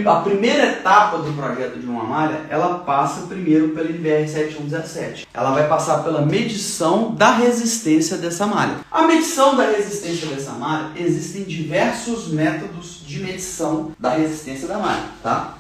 A primeira etapa do projeto de uma malha, ela passa primeiro pela NBR 7117. Ela vai passar pela medição da resistência dessa malha. A medição da resistência dessa malha, existem diversos métodos de medição da resistência da malha, tá?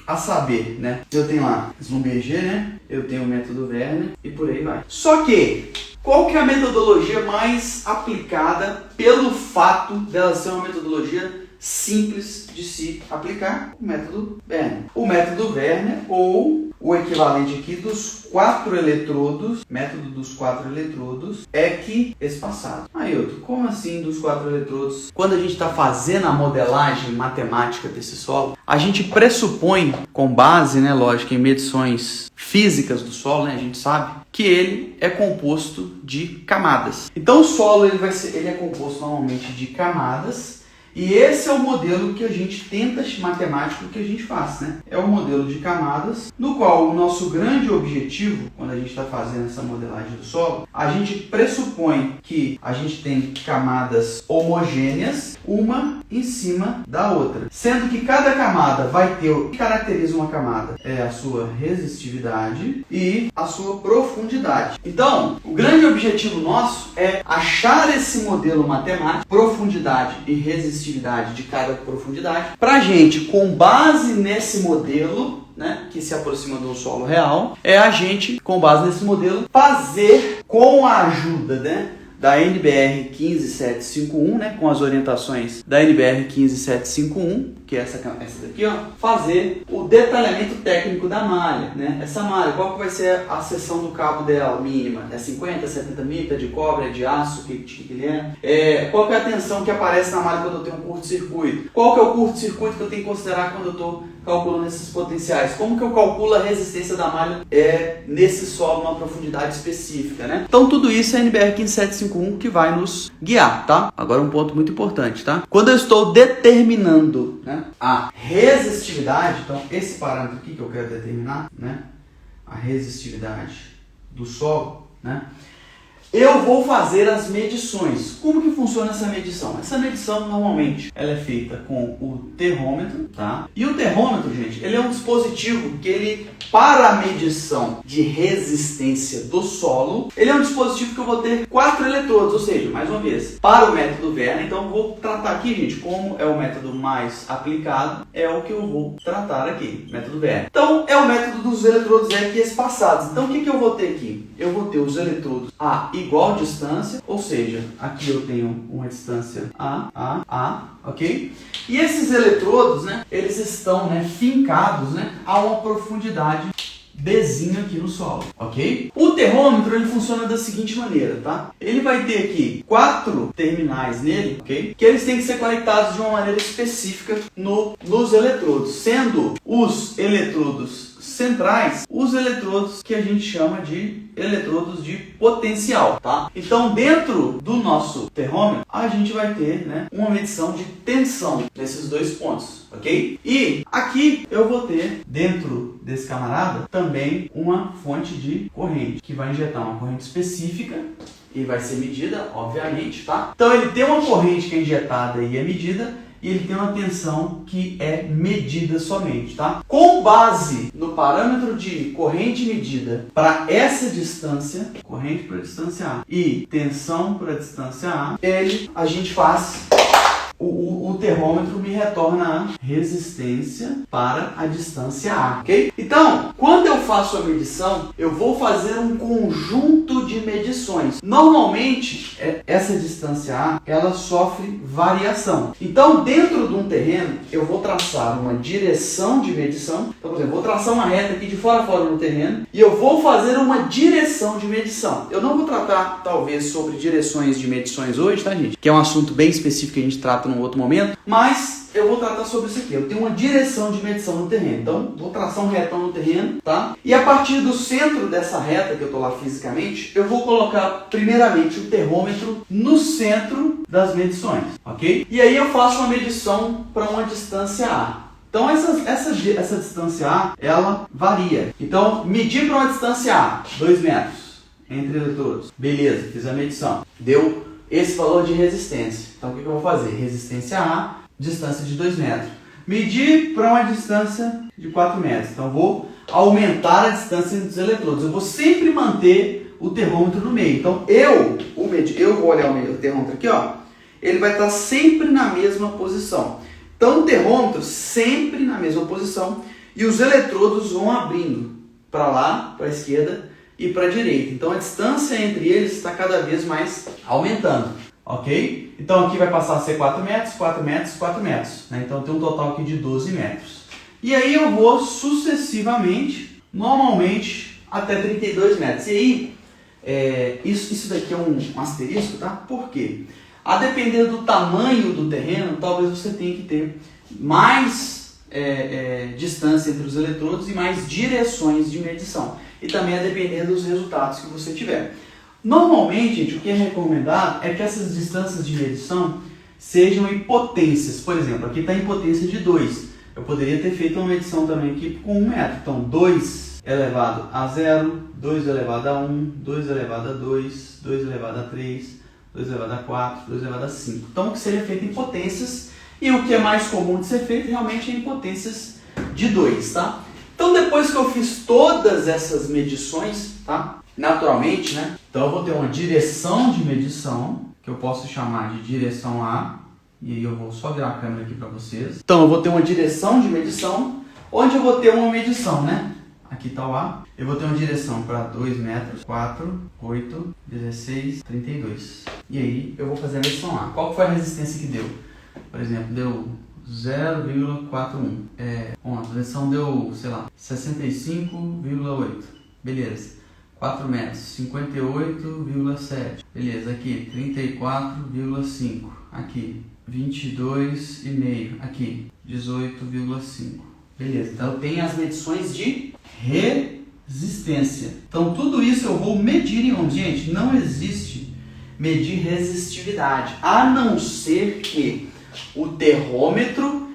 A saber, né? Eu tenho lá Schlumberger, né? Eu tenho o método Werner e por aí vai. Só que, qual que é a metodologia mais aplicada pelo fato dela ser uma metodologia simples de se aplicar? O método Werner. O método Werner, ou o equivalente aqui dos 4 eletrodos, método dos 4 eletrodos, equiespaçado. Ailton, como assim dos 4 eletrodos? Quando a gente está fazendo a modelagem matemática desse solo, a gente pressupõe, com base, né, lógico, em medições físicas do solo, né, a gente sabe, que ele é composto de camadas. Então o solo ele é composto normalmente de camadas. E esse é o modelo que a gente tenta, matemático, que a gente faz, né? É o modelo de camadas, no qual o nosso grande objetivo, quando a gente está fazendo essa modelagem do solo, a gente pressupõe que a gente tem camadas homogêneas, uma em cima da outra. Sendo que cada camada vai ter, o que caracteriza uma camada é a sua resistividade e a sua profundidade. Então, o grande objetivo nosso é achar esse modelo matemático, profundidade e resistividade de cada profundidade, para a gente, com base nesse modelo, né, que se aproxima do solo real, a gente, com base nesse modelo, fazer com a ajuda, né, da NBR 15751, né, com as orientações da NBR 15751, que é essa daqui, ó, fazer o detalhamento técnico da malha, né? Essa malha, qual que vai ser a seção do cabo dela mínima? É 50, 70 micra, de cobre, é de aço, o que ele é? Qual que é a tensão que aparece na malha quando eu tenho um curto-circuito? Qual que é o curto-circuito que eu tenho que considerar quando eu estou calculando esses potenciais? Como que eu calculo a resistência da malha nesse solo, numa profundidade específica, né? Então tudo isso é a NBR 15751 que vai nos guiar, tá? Agora um ponto muito importante, tá? Quando eu estou determinando, né, a resistividade, então esse parâmetro aqui que eu quero determinar, né, a resistividade do solo, né, eu vou fazer as medições. Como que funciona essa medição? Essa medição, normalmente, ela é feita com o terrômetro, tá? E o terrômetro, gente, ele é um dispositivo que ele, para a medição de resistência do solo, ele é um dispositivo que eu vou ter 4 eletrodos, ou seja, mais uma vez, para o método Werner, então eu vou tratar aqui, gente, como é o método mais aplicado, é o que eu vou tratar aqui, método Werner. Então, é o método dos eletrodos equiespaçados. Então, o que eu vou ter aqui? Eu vou ter os eletrodos a igual distância, ou seja, aqui eu tenho uma distância A, ok? E esses eletrodos, né, eles estão, né, fincados, né, a uma profundidade Bzinho aqui no solo, ok? O terrômetro, ele funciona da seguinte maneira, tá? Ele vai ter aqui 4 terminais nele, ok? Que eles têm que ser conectados de uma maneira específica nos eletrodos, sendo os eletrodos centrais os eletrodos que a gente chama de eletrodos de potencial, tá? Então, dentro do nosso terrômetro, a gente vai ter, né, uma medição de tensão nesses 2 pontos, ok? E aqui eu vou ter, dentro desse camarada, também uma fonte de corrente, que vai injetar uma corrente específica e vai ser medida, obviamente, tá? Então, ele tem uma corrente que é injetada e é medida, e ele tem uma tensão que é medida somente, tá? Com base no parâmetro de corrente medida para essa distância, corrente para a distância A e tensão para a distância A, a gente faz... O termômetro me retorna a resistência para a distância A, ok? Então, quando eu faço a medição, eu vou fazer um conjunto de medições. Normalmente, essa distância A, ela sofre variação. Então, dentro de um terreno, eu vou traçar uma direção de medição. Então, por exemplo, vou traçar uma reta aqui de fora a fora no terreno e eu vou fazer uma direção de medição. Eu não vou tratar, talvez, sobre direções de medições hoje, tá, gente? Que é um assunto bem específico que a gente trata num outro momento, mas eu vou tratar sobre isso aqui. Eu tenho uma direção de medição no terreno, então vou traçar um retão no terreno, tá? E a partir do centro dessa reta que eu estou lá fisicamente, eu vou colocar primeiramente o termômetro no centro das medições, ok? E aí eu faço uma medição para uma distância A. Então essa distância A, ela varia. Então, medir para uma distância A, 2 metros entre eletrodos. Beleza, fiz a medição. Deu esse valor de resistência. Então, o que eu vou fazer? Resistência A, distância de 2 metros. medir para uma distância de 4 metros. Então, vou aumentar a distância entre os eletrodos. Eu vou sempre manter o termômetro no meio. Então, eu vou olhar o termômetro aqui, ó, ele vai estar sempre na mesma posição. Então, o termômetro sempre na mesma posição e os eletrodos vão abrindo para lá, para a esquerda e para a direita. Então, a distância entre eles está cada vez mais aumentando, ok? Então, aqui vai passar a ser 4 metros, 4 metros, 4 metros. Né? Então, tem um total aqui de 12 metros. E aí, eu vou sucessivamente, normalmente, até 32 metros. E aí, isso daqui é um asterisco, tá? Por quê? A depender do tamanho do terreno, talvez você tenha que ter mais distância entre os eletrodos e mais direções de medição. E também a depender dos resultados que você tiver. Normalmente, gente, o que é recomendado é que essas distâncias de medição sejam em potências. Por exemplo, aqui está em potência de 2. Eu poderia ter feito uma medição também aqui com 1 metro. Então, 2 elevado a 0, 2 elevado a 1, 2 elevado a 2, 2 elevado a 3, 2 elevado a 4, 2 elevado a 5. Então, o que seria feito em potências, e o que é mais comum de ser feito realmente é em potências de 2, tá? Então, depois que eu fiz todas essas medições, tá? Naturalmente, né? Então, eu vou ter uma direção de medição, que eu posso chamar de direção A, e aí eu vou só virar a câmera aqui para vocês. Então, eu vou ter uma direção de medição, onde eu vou ter uma medição, né? Aqui está o A. Eu vou ter uma direção para 2 metros, 4, 8, 16, 32. E aí eu vou fazer a medição A. Qual foi a resistência que deu? Por exemplo, deu 0,41. A medição deu, sei lá, 65,8. Beleza. 4 metros, 58,7. Beleza, aqui 34,5. Aqui 22,5. Aqui 18,5. Beleza, então eu tenho as medições de resistência. Então tudo isso eu vou medir em ohms. Gente, não existe medir resistividade, a não ser que o termômetro,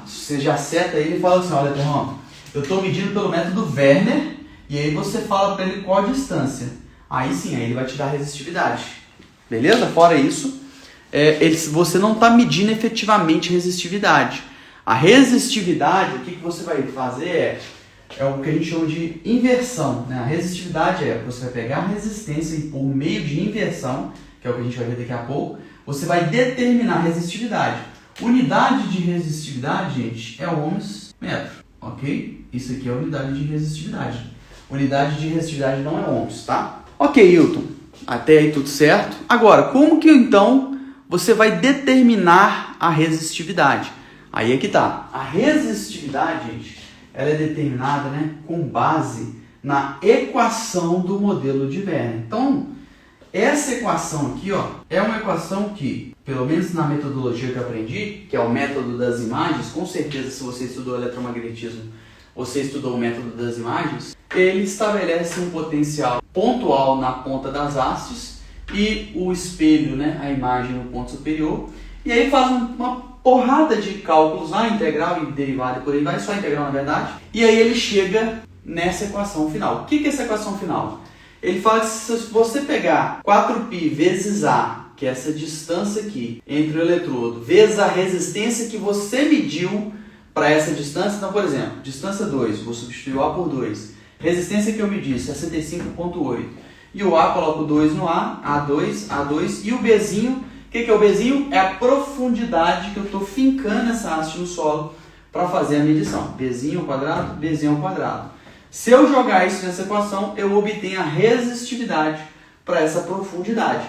você já seta ele e fala assim, olha termômetro, eu estou medindo pelo método Werner, e aí você fala para ele qual a distância. Aí sim, aí ele vai te dar resistividade. Beleza? Fora isso, você não está medindo efetivamente resistividade. A resistividade, o que você vai fazer é o que a gente chama de inversão. Né? A resistividade você vai pegar a resistência e por meio de inversão, que é o que a gente vai ver daqui a pouco, você vai determinar a resistividade. Unidade de resistividade, gente, é ohms metro, ok? Isso aqui é a unidade de resistividade. Unidade de resistividade não é ohms, tá? Ok, Hilton, até aí tudo certo. Agora, como que então você vai determinar a resistividade? Aí é que tá. A resistividade, gente, ela é determinada, né, com base na equação do modelo de Werner. Então, essa equação aqui, ó, é uma equação que, pelo menos na metodologia que eu aprendi, que é o método das imagens, com certeza se você estudou eletromagnetismo, você estudou o método das imagens, ele estabelece um potencial pontual na ponta das hastes e o espelho, né, a imagem no ponto superior, e aí faz uma porrada de cálculos lá, integral e derivada e por aí vai, só integral na verdade, e aí ele chega nessa equação final. O que é essa equação final? Ele fala que se você pegar 4π vezes A, que é essa distância aqui entre o eletrodo, vezes a resistência que você mediu para essa distância, então por exemplo, distância 2, vou substituir o A por 2, resistência que eu medi, 65,8, e o A, coloco 2 no A, A2, e o Bzinho, o que é o Bzinho? É a profundidade que eu estou fincando essa haste no solo para fazer a medição. Bzinho ao quadrado, Bzinho ao quadrado. Se eu jogar isso nessa equação, eu obtenho a resistividade para essa profundidade.